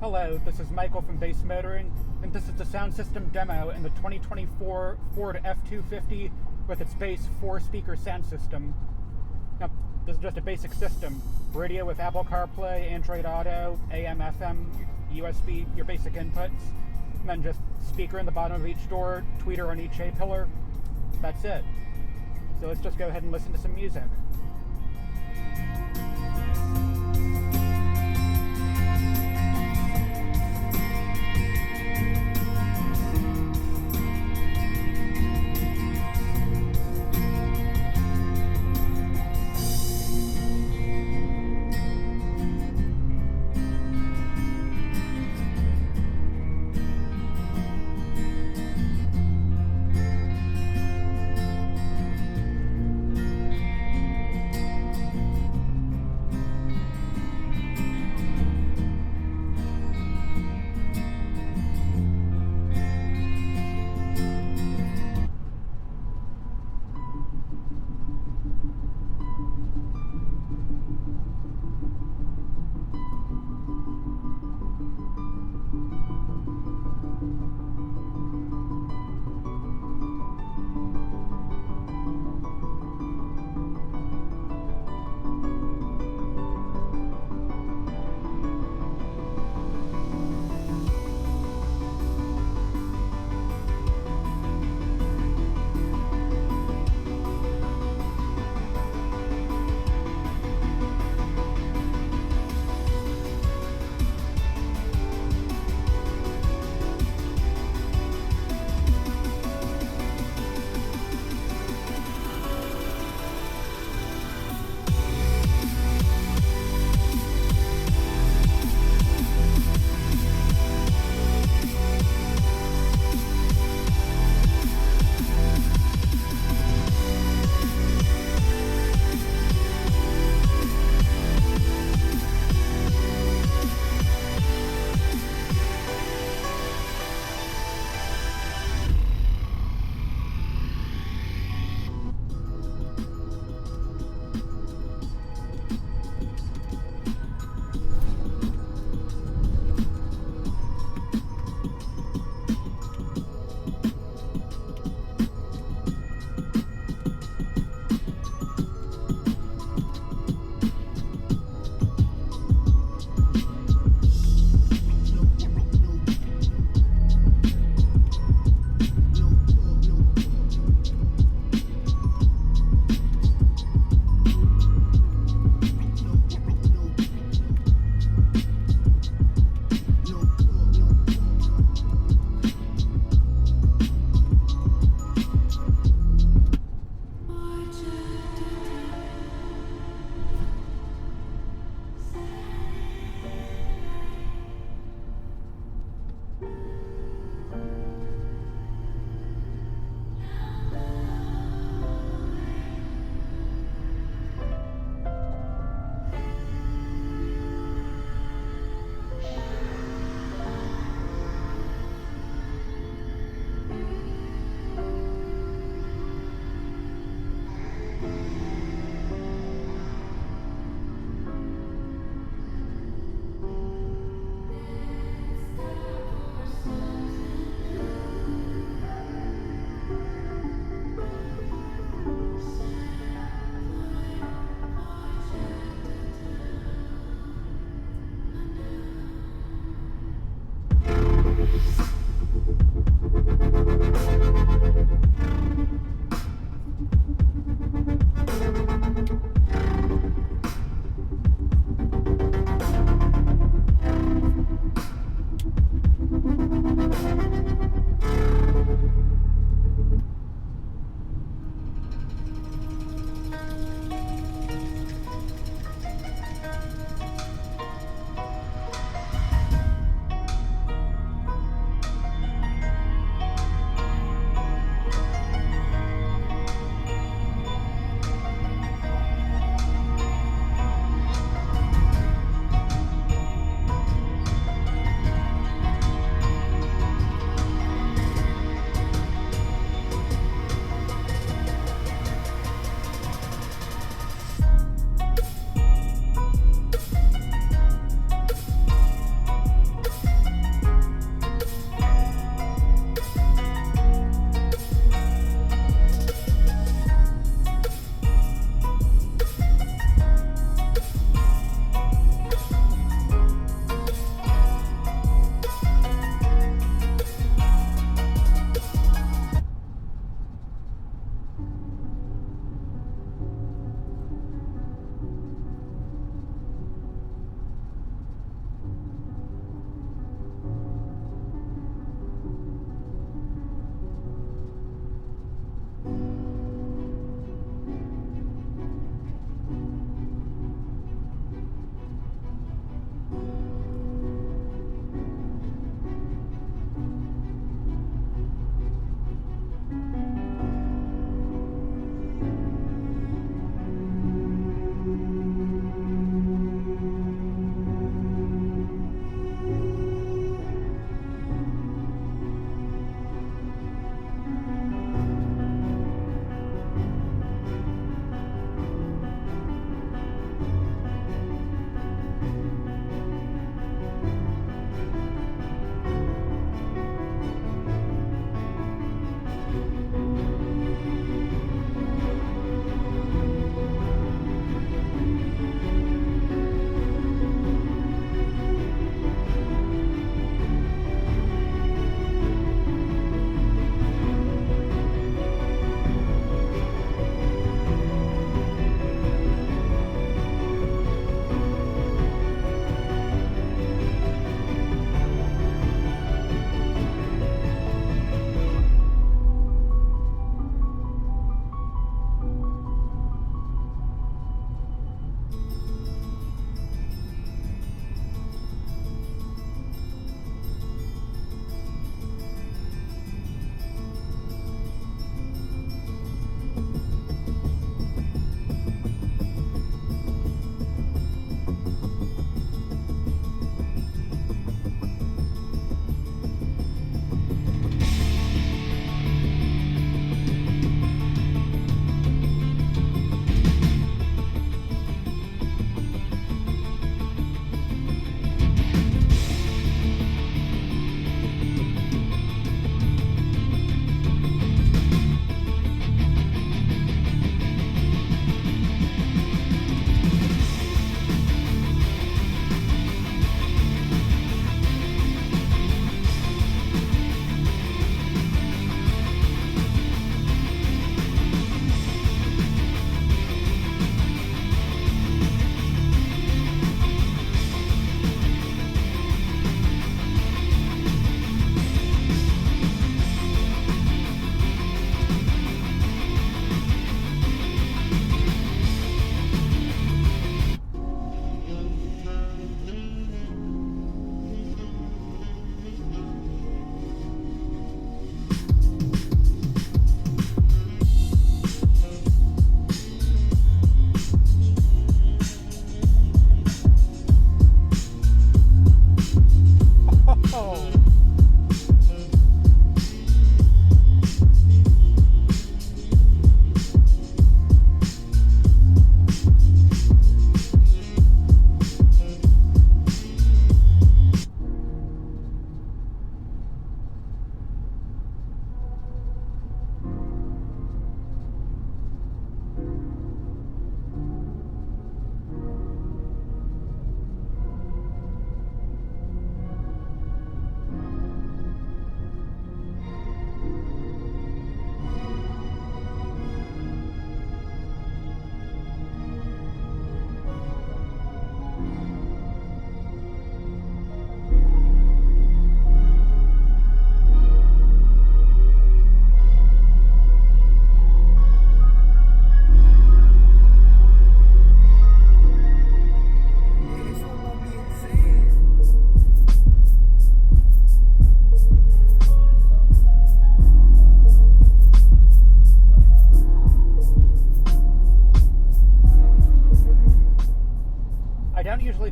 Hello, this is Michael from Base Motoring, and this is the sound system demo in the 2024 Ford F-250 with its base 4-speaker sound system. Now, this is just a basic system. Radio with Apple Carplay, Android Auto, AM, FM, USB, your basic inputs, and then just speaker in the bottom of each door, tweeter on each A-pillar. That's it. So let's just go ahead and listen to some music.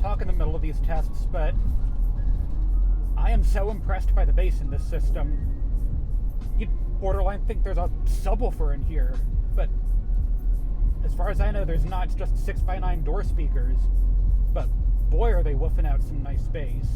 talk in the middle of these tests, but I am so impressed by the bass in this system. You'd borderline think there's a subwoofer in here, but as far as I know, there's not. It's just 6x9 door speakers. But boy, are they woofing out some nice bass.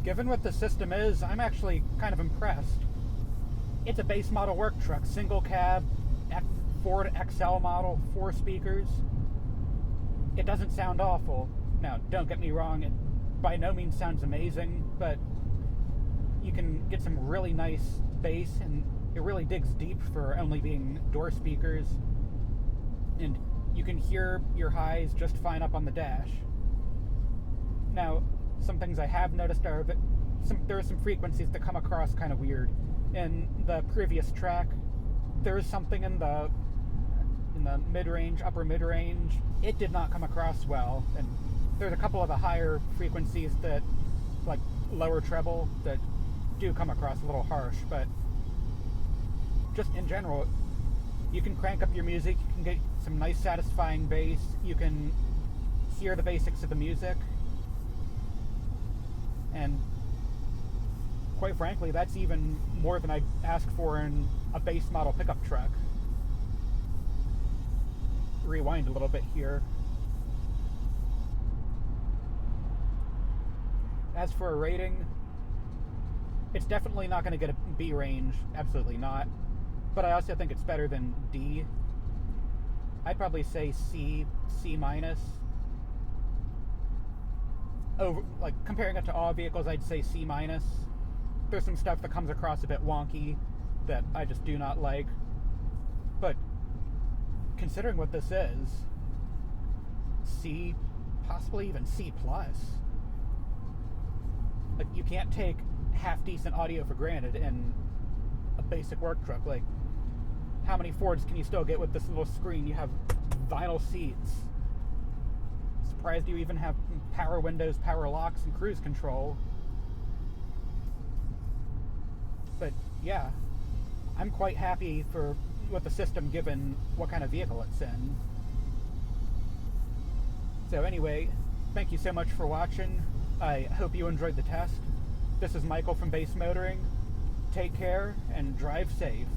Given what the system is, I'm actually kind of impressed. It's a base model work truck, single cab, Ford XL model, 4 speakers. It doesn't sound awful. Now, don't get me wrong, it by no means sounds amazing, but you can get some really nice bass, and it really digs deep for only being door speakers. And you can hear your highs just fine up on the dash. Now, some things I have noticed are that there are some frequencies that come across kind of weird. In the previous track, there's something in the mid-range, upper mid-range. It did not come across well, and there's a couple of the higher frequencies that, like lower treble, that do come across a little harsh, but just in general, you can crank up your music, you can get some nice satisfying bass, you can hear the basics of the music, and quite frankly, that's even more than I'd ask for in a base model pickup truck. Rewind a little bit here. As for a rating, it's definitely not going to get a B range, absolutely not. But I also think it's better than D. I'd probably say C minus. Over, like, comparing it to all vehicles, I'd say C minus. There's some stuff that comes across a bit wonky that I just do not like. But considering what this is, C, possibly even C plus. Like, you can't take half-decent audio for granted in a basic work truck. Like, how many Fords can you still get with this little screen? You have vinyl seats. Surprised you even have power windows, power locks, and cruise control. But yeah, I'm quite happy with the system given what kind of vehicle it's in. So anyway, thank you so much for watching. I hope you enjoyed the test. This is Michael from Base Motoring. Take care and drive safe.